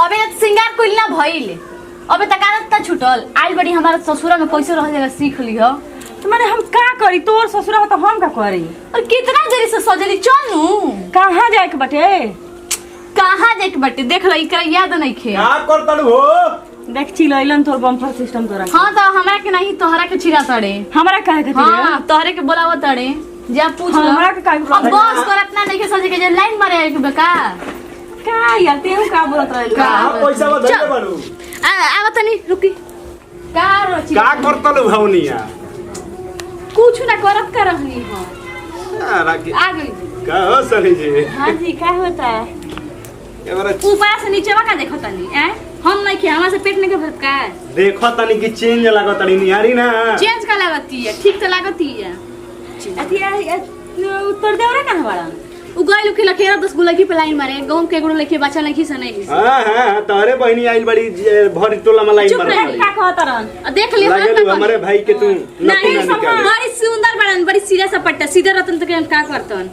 अबे सिंगार कोइल ना भइल अबे तकालत त छुटल आइल बड़ी हमारा ससुरा में कैसे रह जाएगा सीख ली हो तुम्हारे हम का करी तोर ससुरा हो तो हम का करी और कितना जरी से सजली चलू कहां जाए के बटे कहां जाए के बटे देख लई का याद नहीं खे का करतलू हो देख चिलैलन तोर बम्पर सिस्टम तोरा हां तो हमरा के नहीं तोहरा के चिरा तड़े हमरा काहे के हां तोहरे के बोलाव तड़े जा पूछ लो हमरा के काहे अब बस करत ना नहीं के सजे के जे लाइन मारे के बेका का यार तेहू का बोलत रहल का पैसा बदले बाड़ू आ तनी रुकी का रोची का करतलू भौनिया कुछ ना करत कर रहनी हो अरे की आ गई का हो सली जी हां जी का होता है एबारे ऊपर से नीचे का देखो तनी हैं हम नहीं के हमरा से पेट नहीं के भरत का देखो तनी की चेंज लागत तनी निहारी ना चेंज का लागती है ठीक तो लागती है अथी तोर देवरा कहां बाड़ा उ गइल के लखेरा 10 गुलकी पे लाइन मारे गांव के गुड़ लेके बच्चा नहीं से नहीं हां तोरे बहनी आइल बड़ी भरी टोला में लाइन मार चुप का कहत रहन देख ले लागल हमारे भाई के तू नहीं निकाल बड़ी सुंदर बड़न बड़ी सीधा सपट्टा सीधा रतन तो का करतन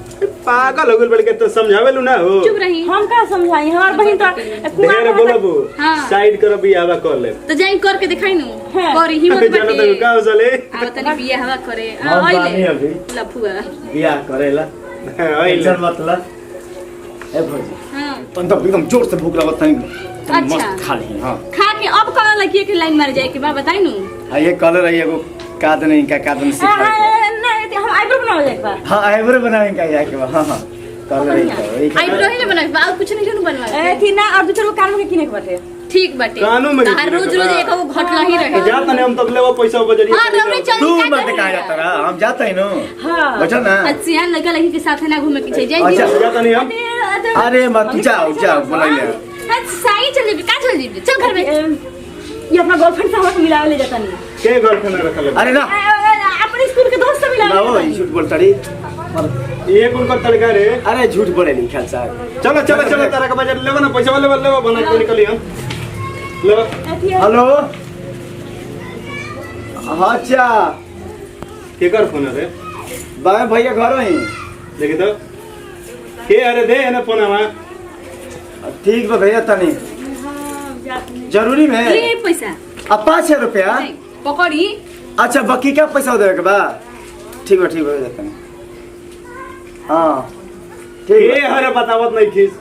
पागल हो गेल बड़ के तो समझावेलू ना हो चुप रही हम का समझाई हमार बहिन तो ढेर बोलबू हां साइड कर बियाह कर ले तो जाई करके दिखाई नु हाँ। करी हिम्मत जानो बाटे तो का हो चले आ तनी बियाह हवा करे हम बानी आइले अभी। लफुआ बियाह करेला टेंशन मतलब ए भौजी हां तन तो एकदम जोर से भूख लागत है अच्छा। मस्त खा ली हां खा के अब कौन लगी के लाइन मार जाए के बा बताई नु हां ये कलर है एगो काद नहीं का काद नहीं सिखा नहीं हम आईब्रो बनावे जाए बा हां आईब्रो बनाएंगे का यार के हां हां कलर है आईब्रो ही ना बनवा और कुछ नहीं जनु बनवा ए थी ना और दूसरे को कान में किने के बाटे ठीक बाटे कानों में तार रोज रोज एक वो घटला ही रहे जा तने हम तब लेवा पैसा बजरी हां रवरे चल तू मत कहा जाता रहा हम जाते हैं नो हां बचा ना अच्छा लगा लगी के साथ ना घूमे के चाहिए अच्छा जा तने हम अरे मत जाओ जाओ बुलाइए साई चल भी का चल जी चल घर में ये अपना गर्लफ्रेंड से हम मिलावे ले जाता नहीं के गर्लफ्रेंड रखले अरे ना अपने स्कूल के दोस्त से ना मिलावे वो झूठ बोलता रही ये कौन कर तड़का रे अरे झूठ बोले नहीं ख्याल साहब चलो चलो चलो तारा के बाजार लेवा ना पैसा लेवा बना के निकली हम लेवा हेलो अच्छा के कर फोन रे बाय भैया घर ही देखि तो के अरे दे ना फोन हवा ठीक बा भैया तनी जरूरी में ले पैसा अब 500 रुपया पकड़ी अच्छा बाकी क्या पैसा देवे के बा ठीक बा देता नहीं हाँ ठीक के हरे बतावत नहीं खीस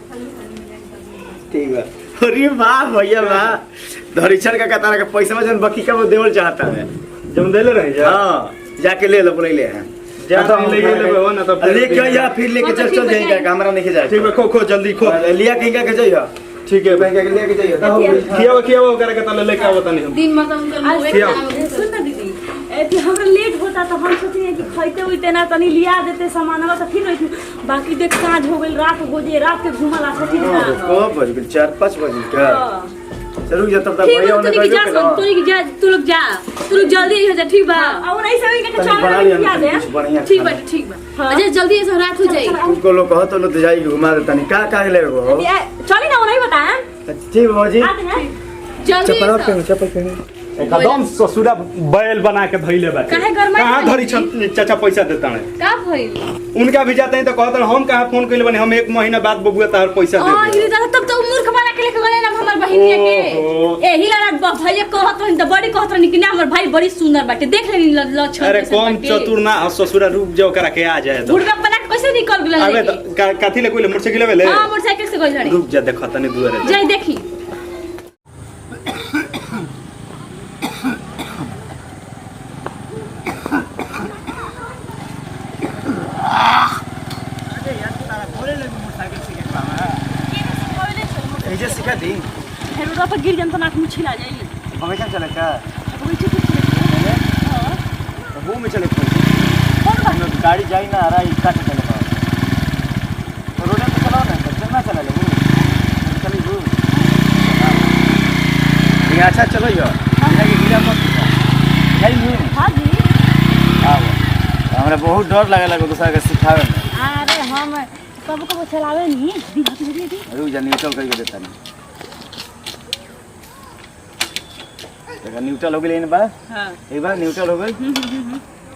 ठीक बा अरे वाह भैया वाह धरीचर का तारा का पैसा में जन बाकी का वो देवल चाहता है जम देले रही जा हाँ जाके ले लो बोले ले हैं जा ले ले हो ना तो लेके या फिर लेके चल चल जाएगा हमरा नहीं जाए ठीक है खो खो जल्दी खो लिया कहीं का जाइए ठीक है बैंक के लेके जाइए किया वो करे के तले लेके आवत नहीं हम दिन में तो उनका मुंह एक क्या? काम सुन ना दीदी ए हमरा लेट होता तो हम सोचे कि खइते हुई ना तनी लिया देते सामानवा तो फिर रही बाकी देख साँझ हो गई रात हो जे रात के घुमला सठी ना कब बज गए 4-5 बजे क्या चलो ये तब तक ठीक भैया है ने तू की जा तू लोग जा तू लोग जल्दी हो जा ठीक बा और नहीं सभी के बना चावल लिया लिया दे कुछ बढ़िया ठीक बा ठीक बा अजय जल्दी ऐसे रात हो जाए तुमको लोग कहो तो लोग जाएगी घुमा देता नहीं का ले वो चली ना नहीं बताया ठीक है बाबूजी आते हैं जल्दी चप्पल पहने एकदम ससुरा बैल बना के धइले बा काहे गरमाई कहां धरी चाचा पैसा देता है का भइल उनका भी जाते हैं तो कहते हैं हम कहां फोन कइले बने हम 1 महीना बाद बबुआ तार पैसा दे आ ये दादा तब तो मूर्ख बना के लेके गले ना हमर बहिनिया के एही ला भैया कहत रही त बड़ी कहत रही कि ना हमर भाई बड़ी सुंदर बाटे देख लेनी लक्षण अरे कौन चतुर ना ससुरा रुक जाओ करा के आ जाए तो बुढ़वा बना के कैसे निकल गेल अबे काथी ले कोई मोटरसाइकिल ले हां मोटरसाइकिल से गइल रुक जा देखो तनी दुआरे जाई देखी ऐसे सिखा दी हेरोदा पर गिर जनता नाक मुछी ला जाई बगैचा चले का बगीचे कुछ हां वो में चले कौन गाड़ी जाई ना आ रहा है काट चले का रोड पे चलाओ ना चलना चला ले वो चली वो ये अच्छा चलो यो ये गिरा मत जाई नहीं हां जी आओ हमरा बहुत डर लागला दूसरा के सिखावे में अरे हम कब कब चलावे नहीं दी रुक जा न्यूट्रल करके देता नहीं देखा न्यूट्रल हो गई इन बार हां एक बार न्यूट्रल हो गई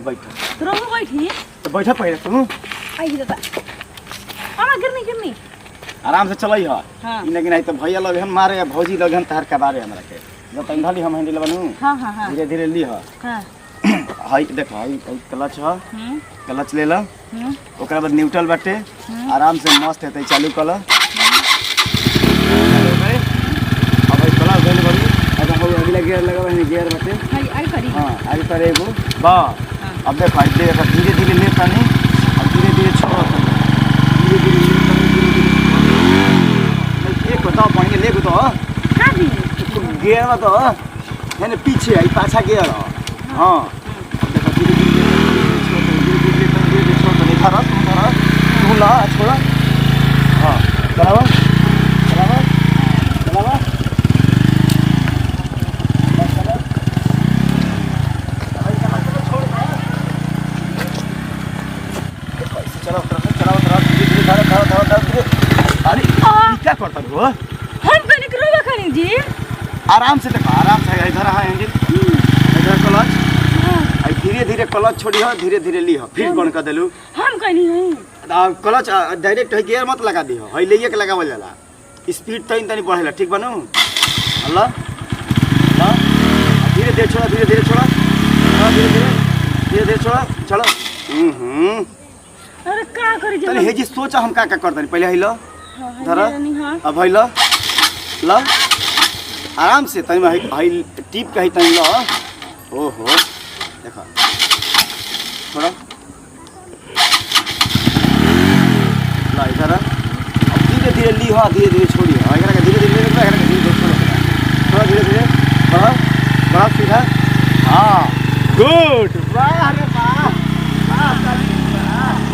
बैठ तो बैठी तो बैठा पहले तू आई दादा आमा गिरनी आराम से चलई ह हाँ। लेकिन आई तो भैया लोग हम मारे भौजी लोग हम तार के बारे हमरा के जब तक धली हम हैंडल बनू हाँ हाँ हाँ धीरे धीरे ली ह हाँ हाई देख हाई क्लच ह क्लच ले ल हम्म, ओकरा बाद न्यूट्रल बाटे आराम से मस्त हेतै चालू कर ल अब भाई क्लच देले बनी अब हम अगला गियर लगावे है गियर बाटे आई आई करी हां आगे करे एगो बा अब देख भाई देख धीरे धीरे ले पानी अब धीरे धीरे छोड़ धीरे धीरे ले पानी एक बताओ पानी ले तो का दी गियर में तो है ना पीछे आई पाछा गियर हां देखो धीरे धीरे छोड़ नहीं धरा तू ला छोड़ा हां बराबर बराबर बराबर चलो चलो धीरे धीरे धरा अरे क्या करता हो हम कनी करोगा कनी जी आराम से देखो आराम से इधर है इंजन इधर क्लच आई धीरे धीरे क्लच छोड़ी हो धीरे धीरे ली हो फिर बंद कर देलू हम कनी है क्लच डायरेक्ट है गियर मत लगा दी हो है लेके के लगावल जाला स्पीड तनी तनी बढ़ेला ठीक बनू अल्लाह अल्लाह धीरे धीरे छोड़ा धीरे धीरे छोड़ा धीरे धीरे धीरे धीरे छोड़ा चलो अरे का करी तनी हे जी सोचा हम का करतनी पहले है लो धरा हां अब है लो ल आराम से तनी हाई टिप कही तनी लो ओहो देखो थोड़ा ला इधर अब धीरे धीरे ली हो धीरे धीरे छोड़ी हो एकरा के धीरे धीरे एकरा के धीरे धीरे छोड़ो थोड़ा धीरे धीरे बढ़ा बढ़ा सीधा हां गुड वाह अरे वाह वाह ताली वाह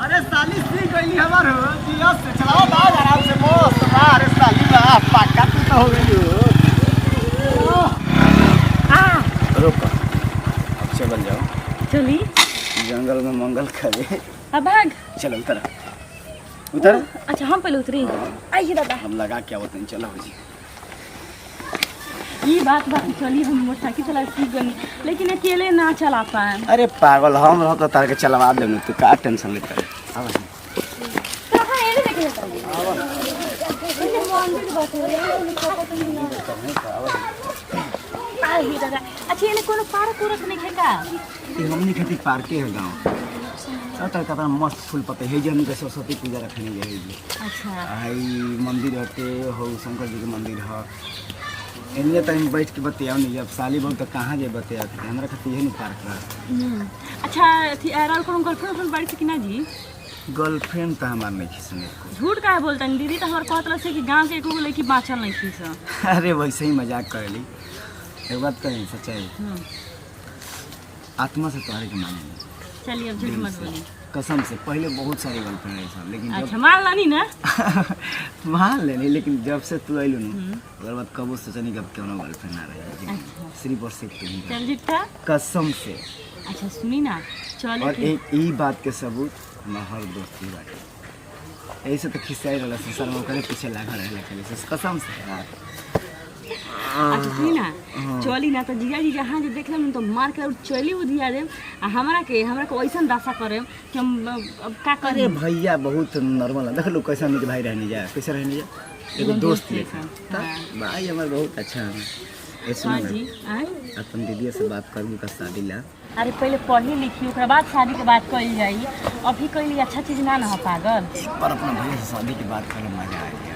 अरे साली सीख गई हमार हो दिया से चलाओ बाग आराम से मस्त अरे साली बा पक्का तू तो हो गई हो रुक अब चल जाओ चली जंगल में मंगल करे अब भाग चलो उतर उतर अच्छा हम पहले उतरी आइए दादा हम लगा क्या होते हैं चलो जी ये बात चली हम मोटरसाइकिल चला सीख गई लेकिन अकेले ना चला पाए अरे पागल हम रहो तो तार के चलवा देनु तू का टेंशन लेता है आवा कहां एने देखे आई दादा अच्छा एने कोनो पार्क उरक नहीं है का ये हमनी खेती पार्क है गांव तो कता मस्त फूल पत्ते है जे हम के सरस्वती पूजा रखने जाए अच्छा आई मंदिर हटे हो शंकर जी के मंदिर है इन्हें टाइम बैठ के बतियाओ नहीं जब साली बहुत तो कहाँ जे बतिया हमरा खातिर यही पार्क रहा अच्छा थी एरल कोनो गर्लफ्रेंड बाड़ी से कि ना जी गर्लफ्रेंड तो हमार नहीं खिसने झूठ काहे बोलतन दीदी तो हमार कहत रहे कि गांव के एको लड़की बाचल नहीं थी सा अरे वैसे ही मजाक करली एक बात कही सच्चाई आत्मा से तुम्हारे के माने चलिए अब झूठ मत बोलिए कसम से पहले बहुत सारी गर्लफ्रेंड रही सब लेकिन अच्छा मान लानी ना मान लेनी लेकिन जब से तू आइलू ना ओकर बाद कबो सोचनी कब क्यों ना गर्लफ्रेंड ना रही सिर्फ और सिर्फ तू ही चल झूठा कसम से अच्छा सुनी ना चल और एक ई बात के सबूत हमार हर दोस्त ही बाटे ऐसे तो खिसियाई रहला से सर ओकरे पीछे लागल रहला खाली से कसम से अच्छा सुनी ना चली ना तो जिया जी जहाँ जे देख लेम तो मार के चली उधिया देम आ हमरा के वैसन दासा करे कि हम अब का अरे करे भैया बहुत नॉर्मल है देख लो कैसा मेरे भाई रहने जा कैसे रहने जा एगो दोस्त लेखा भाई हमार बहुत अच्छा है ए सुन हाँ जी आय अपन दीदी से बात करूँ का शादी ला अरे पहले पढ़ी लिखी ओकरा बाद शादी के बात कइल जाई अभी कइली अच्छा चीज ना ना हो पागल पर अपना भैया से शादी की बात करे मजा आ गया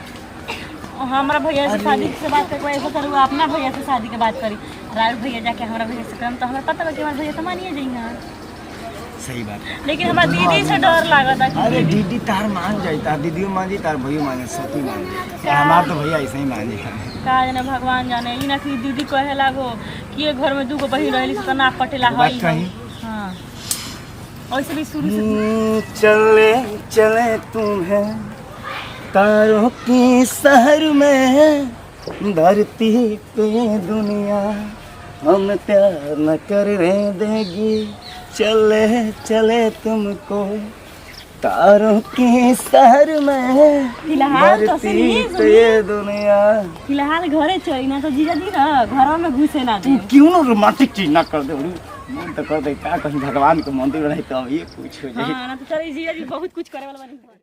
हमारा भैया से शादी से बात करके ऐसा करूँ अपना भैया से शादी के बात करी राहुल भैया जाके हमारा भैया से करम तो हमें पता लगे हमारा भैया तो मानिए जाइए सही बात है लेकिन हमारा दीदी से डर लागता कि अरे दीदी तार मान जाई तार दीदियो मान जाई तार भैया मान जाई सती मान जाई हमार तो भैया ऐसे ही मान जाई का जाने भगवान जाने ई ना कि दीदी कहे लागो कि ये घर में दूगो बहिन रहली से ना पटेला हई हां वैसे भी शुरू से चले चले तुम्हें तारों की शहर में धरती पे दुनिया हम प्यार न करने देगी चले चले तुमको तारों के शहर में फिलहाल तो मरती सुनिए, तो ये दुनिया। फिलहाल घरे चली ना तो जीजा जी ना घरों में घुसे ना तू दे। क्यों ना रोमांटिक चीज ना कर दे मन तो कर दे का कहीं भगवान के मंदिर रहे तो ये कुछ हो जाए। हाँ ना तो चली जीजा जी बहुत कुछ करे वाला बनी।